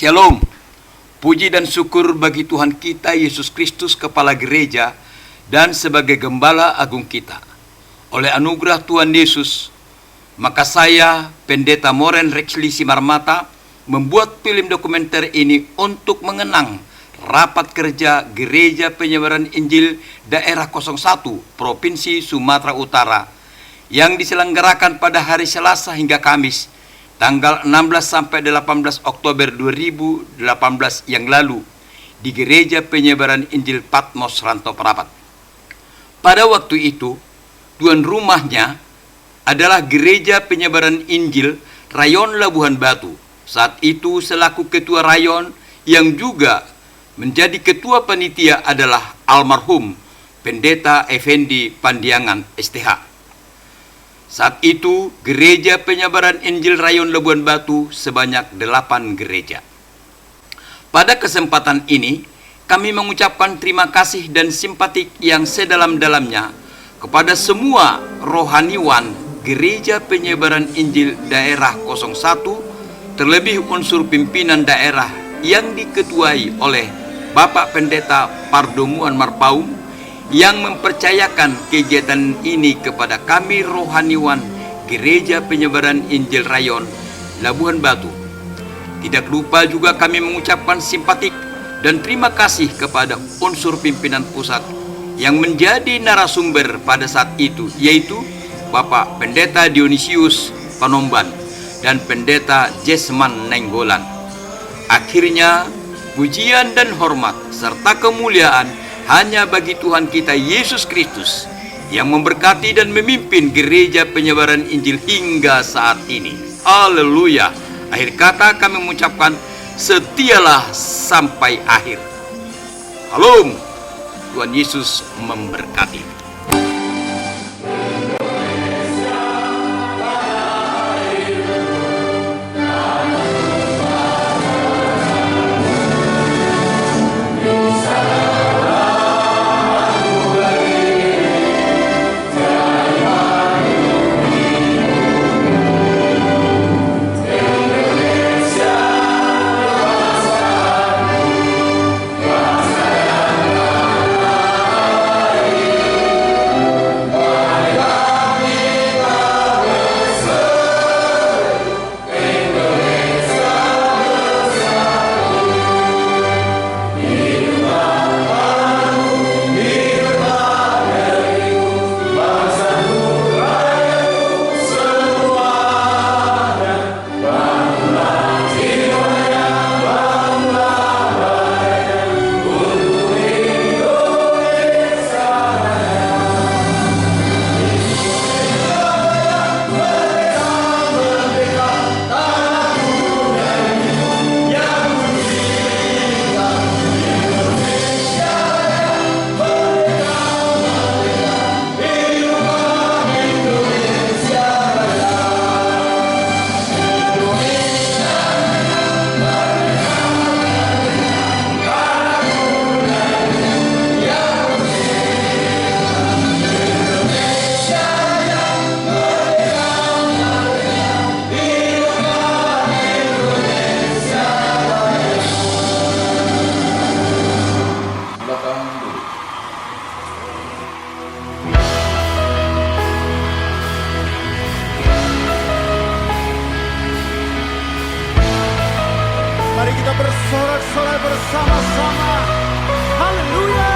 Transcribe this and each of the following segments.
Shalom. Puji dan syukur bagi Tuhan kita Yesus Kristus, Kepala Gereja dan sebagai Gembala Agung kita. Oleh anugerah Tuhan Yesus, maka saya, Pendeta Moren Rexli Simarmata, membuat film dokumenter ini untuk mengenang rapat kerja Gereja Penyebaran Injil Daerah 01 Provinsi Sumatera Utara yang diselenggarakan pada hari Selasa hingga Kamis tanggal 16 sampai 18 Oktober 2018 yang lalu di Gereja Penyebaran Injil Patmos Rantau Perapat. Pada waktu itu, tuan rumahnya adalah Gereja Penyebaran Injil Rayon Labuhan Batu. Saat itu selaku ketua rayon yang juga menjadi ketua panitia adalah almarhum Pendeta Effendi Pandiangan STH. Saat itu, Gereja Penyebaran Injil Rayon Labuan Batu sebanyak 8 gereja. Pada kesempatan ini, kami mengucapkan terima kasih dan simpatik yang sedalam-dalamnya kepada semua rohaniwan Gereja Penyebaran Injil Daerah 01, terlebih unsur pimpinan daerah yang diketuai oleh Bapak Pendeta Pardomuan Marpaung, yang mempercayakan kegiatan ini kepada kami rohaniwan Gereja Penyebaran Injil Rayon Labuhan Batu. Tidak lupa juga kami mengucapkan simpatik dan terima kasih kepada unsur pimpinan pusat yang menjadi narasumber pada saat itu, yaitu Bapak Pendeta Dionisius Panomban dan Pendeta Jesman Nenggolan. Akhirnya, pujian dan hormat serta kemuliaan hanya bagi Tuhan kita Yesus Kristus yang memberkati dan memimpin Gereja Penyebaran Injil hingga saat ini. Haleluya. Akhir kata kami mengucapkan setialah sampai akhir. Shalom. Tuhan Yesus memberkati. Mari kita bersorak-sorai bersama-sama. Haleluya. Haleluya,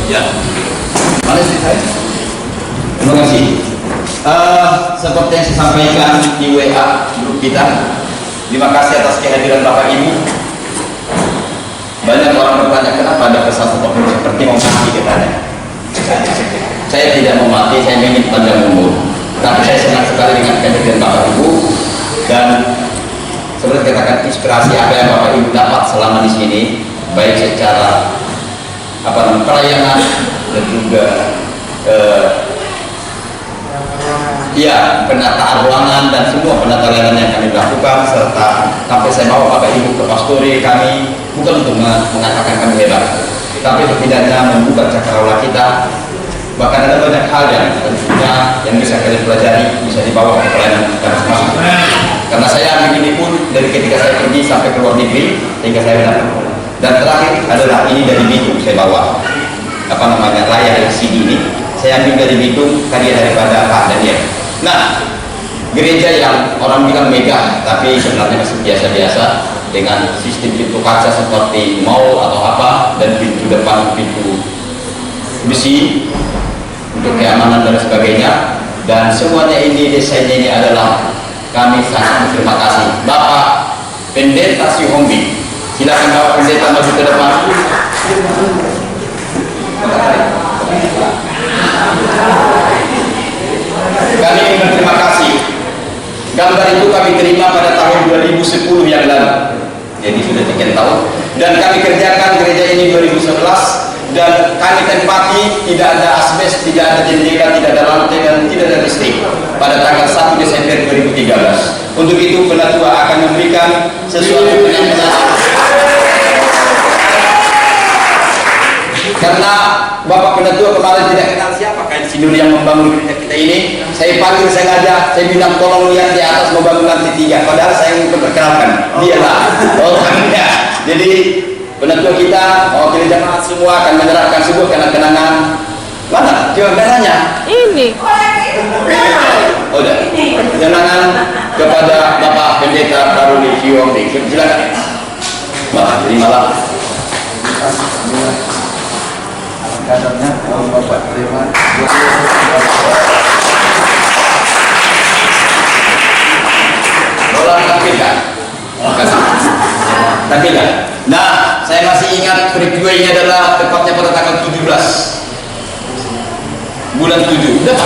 Ya, mana sih saya? Terima kasih. Seperti yang saya sampaikan di WA grup kita, terima kasih atas kehadiran Bapak Ibu. Banyak orang bertanya kenapa ada pesan seperti mau mati katanya. Saya tidak mau mati, saya ingin panjang umur. Tapi saya senang sekali dengan kehadiran Bapak Ibu dan seperti katakan inspirasi apa yang Bapak Ibu dapat selama di sini, baik secara pelayanan dan juga penataan ruangan dan semua penata layanan yang kami lakukan, serta sampai saya bawa Bapak Ibu ke pastori kami, bukan untuk mengatakan kami hebat, tapi setidaknya membuka cakrawala kita. Bahkan ada banyak hal yang tentunya yang bisa kalian pelajari, bisa dibawa ke pelayanan kita masing-masing. Karena saya begini pun dari ketika saya pergi sampai ke luar negeri hingga saya datang. Dan terakhir adalah ini dari Bitung saya bawa layar CD ini saya ambil dari Bitung, karya daripada Pak Daniel. Nah, gereja yang orang bilang megah tapi sebenarnya masih biasa-biasa dengan sistem pintu kaca seperti mall atau apa, dan pintu depan pintu besi untuk keamanan dan sebagainya, dan semuanya ini desainnya ini adalah kami sangat berterima kasih Bapak Pendeta Sihombi. Silakan Bapak Pendeta maju ke depan. Kami berterima kasih. Gambar itu kami terima pada tahun 2010 yang lalu, jadi sudah 3 tahun, dan kami kerjakan gereja ini 2011, dan kami tempati tidak ada asbes, tidak ada jendela, tidak ada lantai, dan tidak ada listrik pada tanggal 1 Desember 2013. Untuk itu penatua akan memberikan sesuatu penampilan. Karena Bapak Penatua kemarin tidak kenal siapa insinyur yang membangun gereja kita ini, saya panggil sengaja, saya bilang tolong lihat di atas mau bangun lantai 3, padahal saya ingin memperkenalkan dialah orangnya. Jadi Penatua kita, gereja semua akan menyerahkan sebuah kenang-kenangan. Mana? Coba kenangannya. Ini. Oh, udah. Kenangan kepada Bapak Pendeta Karuni Siwombi. Silakan. Bapak, terimalah. Kadarnya Bapak terima. Tolong tampilkan. Makasih. Tampilkan. Nah, saya masih ingat peristiwa ini adalah tepatnya pada tanggal 17 bulan 7. Udah,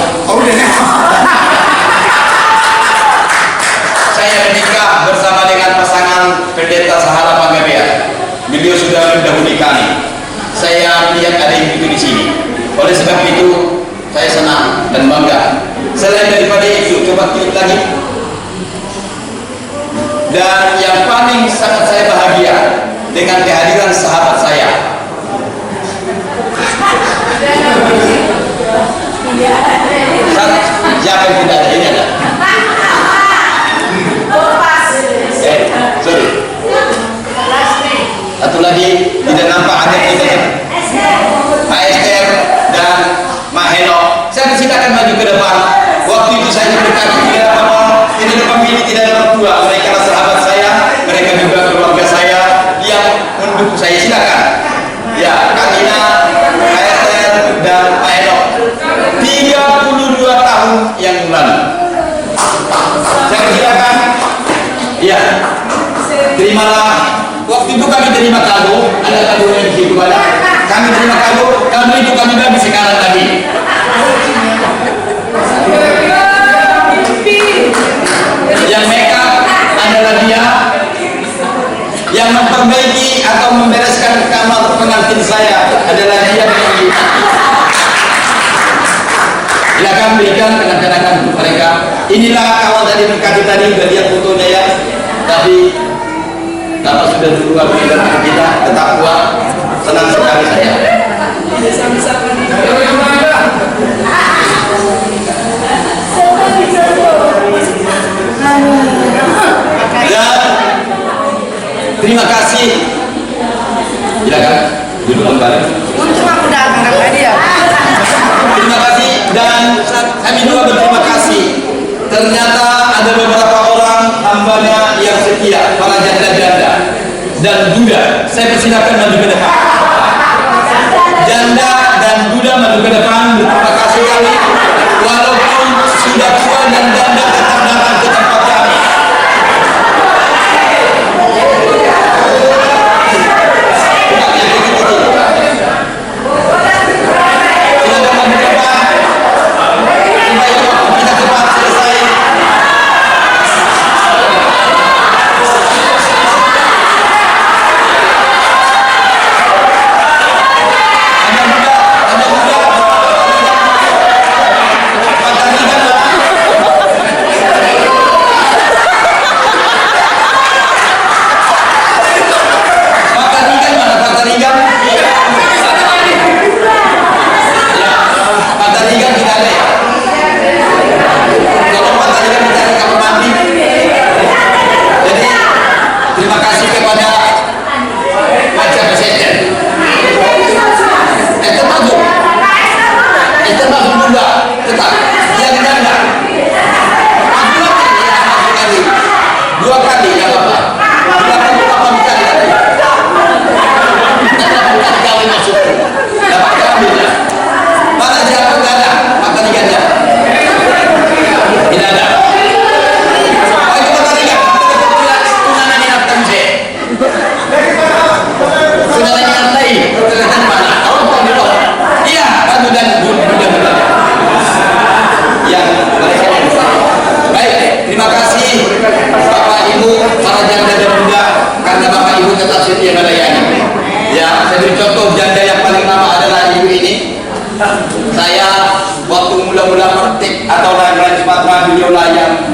saya menikah bersama dengan pasangan Pendeta Sahara Panggabean. Beliau sudah mendahului kami. Saya melihat ada yang itu di sini. Oleh sebab itu, saya senang dan bangga. Selain daripada itu, coba klik lagi. Dan yang paling sangat saya bahagia dengan kehadiran sahabat saya. Siapa yang tidak ada? Ini ada. Sorry. Satu lagi tidak nampak ada kita. Pak Esther dan Mak Heno. Saya silakan maju ke depan. Waktu itu saya berdekati tidak ada pemilih, tidak ada orang tua. Mereka adalah sahabat saya, mereka juga keluarga saya yang mendukung saya. Silakan. Ya, Kakina, Pak Esther dan Pak Heno. 32 tahun yang lalu. Saya silakan. Ya. Terimalah. Waktu itu kami terima kado, ada kado yang di situ banyak. Kami terima kado itu kami bagi sekarang lagi. Yang makeup adalah dia, yang memperbaiki atau membereskan kamar pengantin saya adalah dia. Silakan berikan kenang-kenangan untuk mereka. Inilah kawan tadi berkati tadi, udah lihat fotonya ya. Tapi Bapak sudah berdua meninggalkan kita, tetap kuat. Senang sekali saya. Dan terima kasih. Silakan duduk kembali. Terima kasih, dan kami juga berterima kasih. Ternyata ada beberapa orang hambanya yang setia, para janda-janda dan duda. Saya persilakan maju ke depan. Janda dan muda maju ke depan. Terima kasih kali. Walaupun sudah tua dan janda tetap datang ke tempat kami.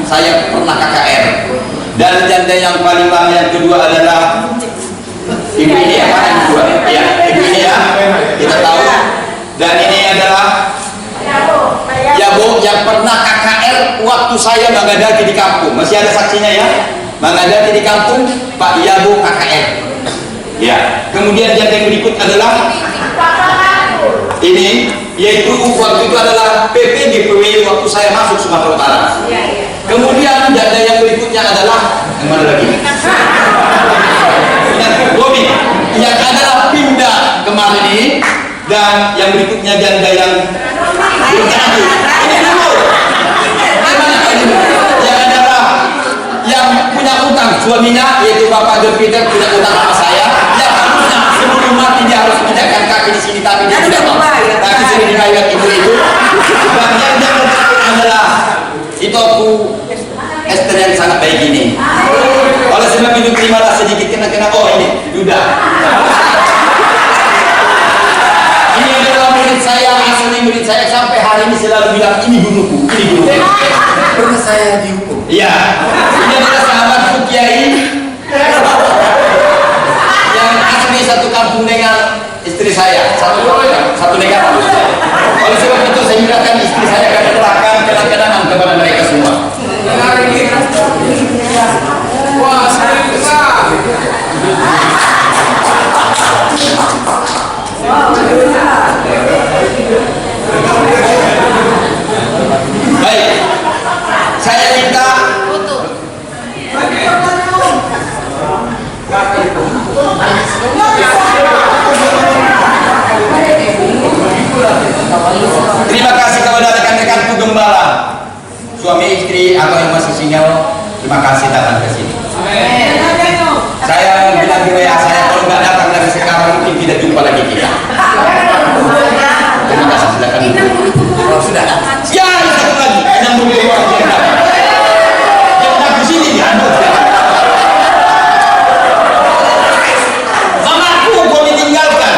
Saya pernah KKR, dan janda yang paling lama yang kedua adalah ibu ini ya, yang kedua ya, ibu ini ya, kita tahu. Dan ini adalah ya Bu, yang pernah KKR waktu saya mengadaki di kampung. Masih ada saksinya ya, mengadaki di kampung Pak Yabu KKR ya. Kemudian janda yang berikut adalah ini, yaitu waktu itu adalah PPG PWI waktu saya masuk Sumatera Utara. Kemudian janda yang berikutnya adalah yang mana lagi? Bobi, yang adalah pindah kemarin ini, dan yang berikutnya janda yang ini dulu. Yang adalah yang punya utang suaminya, yaitu Bapak Jupiter punya utang sama saya. Yang harusnya sebelum mati dia harus menjaga kaki di sini, tapi dia tidak mau. Tapi sering dirayakan ibu itu. Dan yang janda adalah itu aku Esther yang sangat baik ini. Oleh sebab itu terimalah sedikit kena oh ini Yuda. Ini adalah murid saya, asli murid saya, sampai hari ini selalu bilang ini guruku, ini guruku. Pernah saya dihukum. Iya. Ini adalah sahabatku Kiai yang asli satu kampung dengan istri saya, satu negara. Oleh sebab itu saya bilang istri saya akan menerangkan kenang-kenangan kepada mereka semua. Wah, sering besar. Baik, saya minta terima kasih kepada rekan-rekanku gembala, suami istri atau yang masih single. Terima kasih datang ke sini. Saya bilang di WA saya, kalau nggak datang dari sekarang mungkin tidak jumpa lagi kita. Terima kasih, silakan. Oh, sudah. Ya, satu lagi. Yang berdoa yang di sini dianut. Mamaku kau ditinggalkan.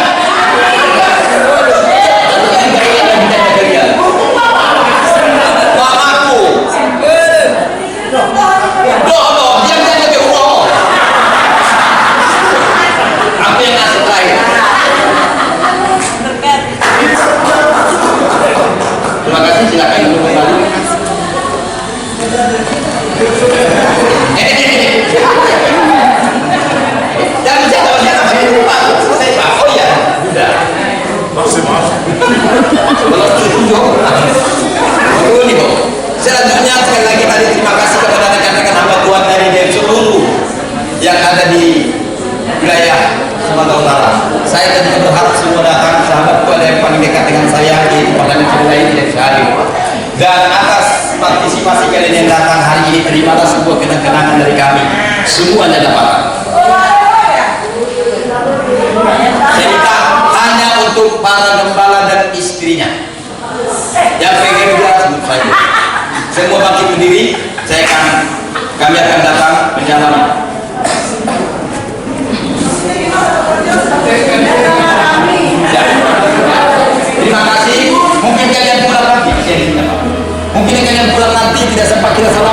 Mamaku. Doa, diam saja ke Allah. Apa yang asal terakhir? Terima kasih. dengan saya di Perdana Cerita ini tidak bisa hadir. Dan atas partisipasi kalian yang datang hari ini, terimalah sebuah kenang-kenangan dari kami. Semuanya dapat. Saya minta hanya untuk para gembala dan istrinya. Yang pengen dia sebut saja. Semua bangkit berdiri. Kami akan datang menyalami. Terima kasih. Mungkin kalian pulang nanti tidak sempat kita salam.